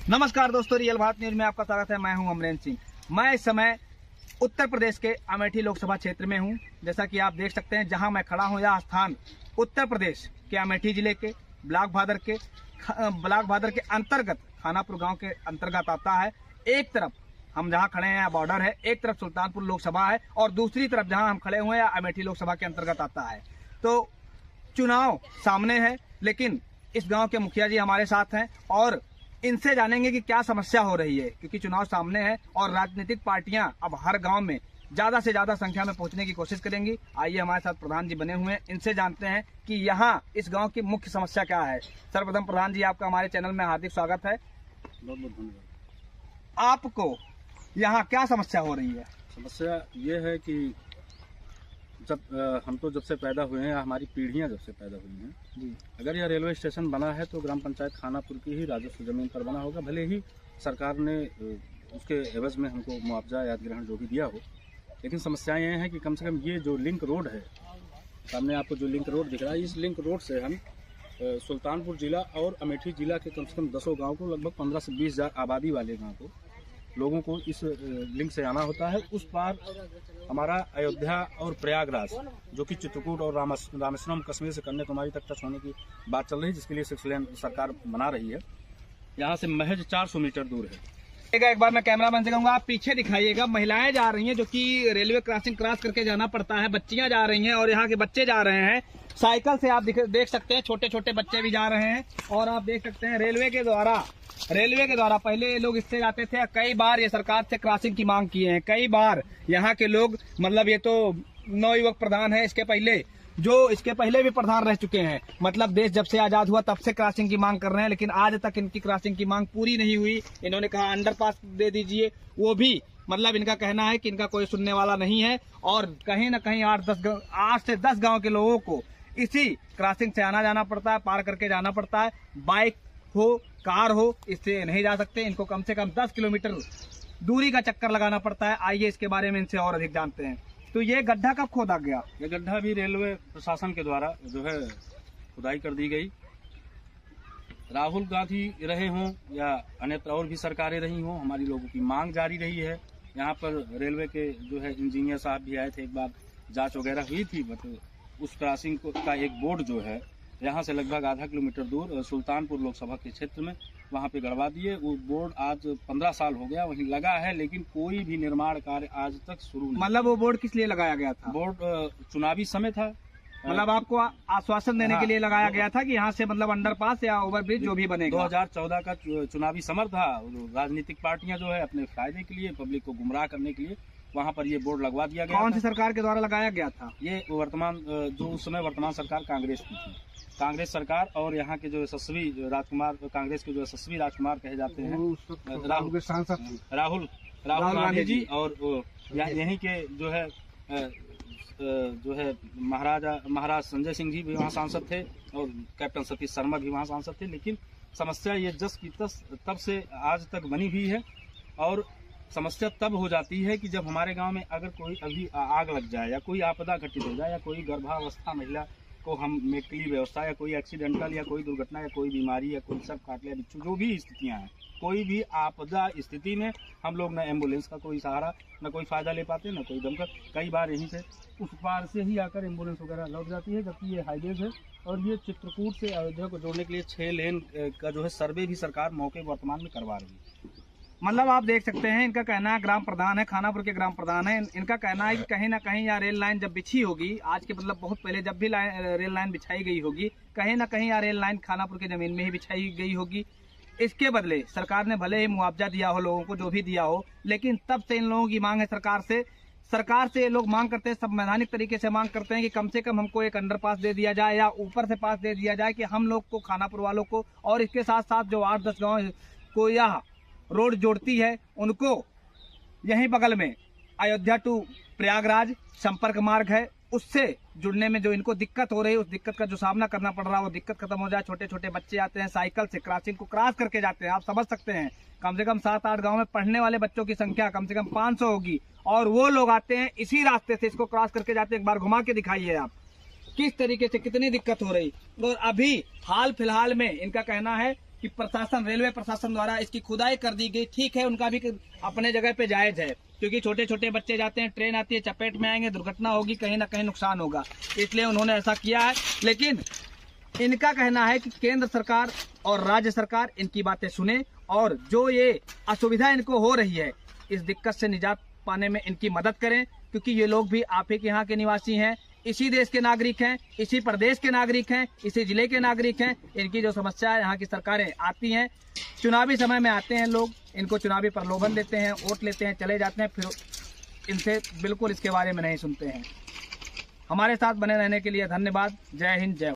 नमस्कार दोस्तों, real Bharat news में आपका स्वागत है। मैं हूं अमरेंद्र सिंह। मैं इस समय उत्तर प्रदेश के अमेठी लोकसभा क्षेत्र में हूं। जैसा कि आप देख सकते हैं, जहां मैं खड़ा हूं यह स्थान उत्तर प्रदेश के अमेठी जिले के ब्लॉक भादर के अंतर्गत खानापुर गांव के अंतर्गत आता है। एक तरफ हम जहां खड़े हैं बॉर्डर है, एक तरफ सुल्तानपुर लोकसभा है और दूसरी तरफ जहां हम खड़े हुए हैं अमेठी लोकसभा के अंतर्गत आता है। तो चुनाव सामने है, लेकिन इस गांव के मुखिया जी हमारे साथ हैं और इनसे जानेंगे कि क्या समस्या हो रही है, क्योंकि चुनाव सामने है और राजनीतिक पार्टियां अब हर गांव में ज्यादा से ज्यादा संख्या में पहुंचने की कोशिश करेंगी। आइए, हमारे साथ प्रधान जी बने हुए हैं, इनसे जानते हैं कि यहाँ इस गांव की मुख्य समस्या क्या है। सर्वप्रथम प्रधान जी, आपका हमारे चैनल में हार्दिक स्वागत है। बहुत बहुत धन्यवाद। आपको यहाँ क्या समस्या हो रही है? समस्या ये है कि हम तो जब से पैदा हुए हैं, हमारी पीढ़ियां जब से पैदा हुई हैं जी, अगर यह रेलवे स्टेशन बना है तो ग्राम पंचायत खानापुर की ही राजस्व जमीन पर बना होगा। भले ही सरकार ने उसके एवज में हमको मुआवजा याद ग्रहण जो भी दिया हो, लेकिन समस्या ये है कि कम से कम ये जो लिंक रोड है, सामने आपको जो लिंक रोड दिख रहा है, इस लिंक रोड से हम सुल्तानपुर जिला और अमेठी जिला के कम से कम 10 गाँव को, लगभग 15 से 20 हज़ार आबादी वाले गाँव को, लोगों को इस लिंक से आना होता है। उस पार हमारा अयोध्या और प्रयागराज, जो कि चित्रकूट और रामेश्वरम कश्मीर से कन्याकुमारी तक टच होने की बात चल रही है, जिसके लिए 6 लेन सरकार बना रही है। यहाँ से महज 400 मीटर दूर है। एक बार मैं कैमरामैन से कहूंगा, आप पीछे दिखाइएगा। महिलाएं जा रही हैं, जो कि रेलवे क्रॉसिंग क्रॉस करके जाना पड़ता है। बच्चियां जा रही हैं और यहाँ के बच्चे जा रहे हैं। साइकिल से आप देख सकते हैं, छोटे छोटे बच्चे भी जा रहे हैं। और आप देख सकते हैं रेलवे के द्वारा पहले लोग इससे जाते थे। कई बार ये सरकार से क्रॉसिंग की मांग किए हैं, कई बार यहाँ के लोग, मतलब ये तो नवयुवक प्रधान है, इसके पहले भी प्रधान रह चुके हैं। मतलब देश जब से आजाद हुआ तब से क्रॉसिंग की मांग कर रहे हैं, लेकिन आज तक इनकी क्रॉसिंग की मांग पूरी नहीं हुई। इन्होंने कहा अंडरपास दे दीजिए, वो भी मतलब इनका कहना है कि इनका कोई सुनने वाला नहीं है। और कहीं ना कहीं 8 से 10 गाँव के लोगों को इसी क्रॉसिंग से आना जाना पड़ता है, पार करके जाना पड़ता है। बाइक हो, कार हो, इससे नहीं जा सकते। इनको कम से कम 10 किलोमीटर दूरी का चक्कर लगाना पड़ता है। आइए इसके बारे में इनसे और अधिक जानते हैं। तो ये गड्ढा कब खोदा गया? ये गड्ढा भी रेलवे प्रशासन के द्वारा जो है खुदाई कर दी गई। राहुल गांधी रहे हों या अन्यत्र और भी सरकारें रही हों, हमारी लोगों की मांग जारी रही है। यहाँ पर रेलवे के जो है इंजीनियर साहब भी आए थे, एक बार जांच वगैरह हुई थी, बट उस क्रॉसिंग का एक बोर्ड जो है यहाँ से लगभग आधा किलोमीटर दूर सुल्तानपुर लोकसभा के क्षेत्र में, वहाँ पे गड़वा दिए। वो बोर्ड आज 15 साल हो गया वहीं लगा है, लेकिन कोई भी निर्माण कार्य आज तक शुरू नहीं। मतलब वो बोर्ड किस लिए लगाया गया था? बोर्ड चुनावी समय था। मतलब आपको आश्वासन देने के लिए लगाया गया था कि यहाँ से मतलब अंडरपास या ओवरब्रिज जो भी बनेगा। 2014 का चुनावी समर था। राजनीतिक पार्टियां जो है अपने फायदे के लिए, पब्लिक को गुमराह करने के लिए वहाँ पर ये बोर्ड लगवा दिया गया। कौन सी सरकार के द्वारा लगाया गया था? ये उस समय वर्तमान सरकार कांग्रेस की थी। कांग्रेस सरकार और यहाँ के जो यशस्वी राजकुमार, कांग्रेस के जो यशस्वी राजकुमार कहे जाते हैं, राहुल गांधी जी, और यहीं के जो है महाराज संजय सिंह जी भी वहाँ सांसद थे और कैप्टन सतीश शर्मा भी वहाँ सांसद थे। लेकिन समस्या ये जस की तस तब से आज तक बनी हुई है। और समस्या तब हो जाती है कि जब हमारे गांव में अगर कोई अभी आग लग जाए या कोई आपदा घटित हो जाए या कोई गर्भावस्था महिला को हम मेडिकली व्यवस्था या कोई एक्सीडेंटल या कोई दुर्घटना या कोई बीमारी या कोई सब काट लिया बिच्छू, जो भी स्थितियां हैं, कोई भी आपदा स्थिति में हम लोग न एम्बुलेंस का कोई सहारा, न कोई फायदा ले पाते, न कोई दमकर। कई बार यहीं से उस पार से ही आकर एम्बुलेंस वगैरह लौट जाती है, जबकि ये हाईवेज है। और ये चित्रकूट से अयोध्या को जोड़ने के लिए 6 लेन का जो है सर्वे भी सरकार मौके वर्तमान में करवा रही है। मतलब आप देख सकते हैं, इनका कहना है, ग्राम प्रधान है, खानापुर के ग्राम प्रधान है, इनका कहना है कि कहीं ना कहीं यहाँ रेल लाइन जब बिछी होगी, आज के मतलब बहुत पहले जब भी रेल लाइन बिछाई गई होगी, कहीं ना कहीं यहाँ रेल लाइन खानापुर की जमीन में ही बिछाई गई होगी। इसके बदले सरकार ने भले ही मुआवजा दिया हो लोगों को, जो भी दिया हो, लेकिन तब से इन लोगों की मांग है सरकार से ये लोग मांग करते हैं, संवैधानिक तरीके से मांग करते हैं कि कम से कम हमको एक अंडरपास दे दिया जाए या ऊपर से पास दे दिया जाए, कि हम लोग को, खानापुर वालों को, और इसके साथ साथ जो 8-10 गाँव को यह रोड जोड़ती है, उनको यहीं बगल में अयोध्या टू प्रयागराज संपर्क मार्ग है, उससे जुड़ने में जो इनको दिक्कत हो रही है, उस दिक्कत का जो सामना करना पड़ रहा है, वो दिक्कत खत्म हो जाए। छोटे छोटे बच्चे आते हैं साइकिल से, क्रॉसिंग को क्रॉस करके जाते हैं। आप समझ सकते हैं, कम से कम 7-8 गांव में पढ़ने वाले बच्चों की संख्या कम से कम 500 होगी, और वो लोग आते हैं इसी रास्ते से, इसको क्रॉस करके जाते हैं। एक बार घुमा के दिखाइए आप किस तरीके से कितनी दिक्कत हो रही। और अभी हाल फिलहाल में इनका कहना है कि प्रशासन, रेलवे प्रशासन द्वारा इसकी खुदाई कर दी गई, ठीक है, उनका भी अपने जगह पे जायज है, क्योंकि छोटे छोटे बच्चे जाते हैं, ट्रेन आती है, चपेट में आएंगे, दुर्घटना होगी, कहीं ना कहीं नुकसान होगा, इसलिए उन्होंने ऐसा किया है। लेकिन इनका कहना है कि केंद्र सरकार और राज्य सरकार इनकी बातें सुने और जो ये असुविधा इनको हो रही है, इस दिक्कत से निजात पाने में इनकी मदद करें, क्योंकि ये लोग भी आप ही के यहाँ के निवासी हैं, इसी देश के नागरिक हैं, इसी प्रदेश के नागरिक हैं, इसी जिले के नागरिक हैं। इनकी जो समस्या है, यहाँ की सरकारें आती हैं, चुनावी समय में आते हैं लोग, इनको चुनावी प्रलोभन देते हैं, वोट लेते हैं, चले जाते हैं, फिर इनसे बिल्कुल इसके बारे में नहीं सुनते हैं। हमारे साथ बने रहने के लिए धन्यवाद। जय हिंद, जय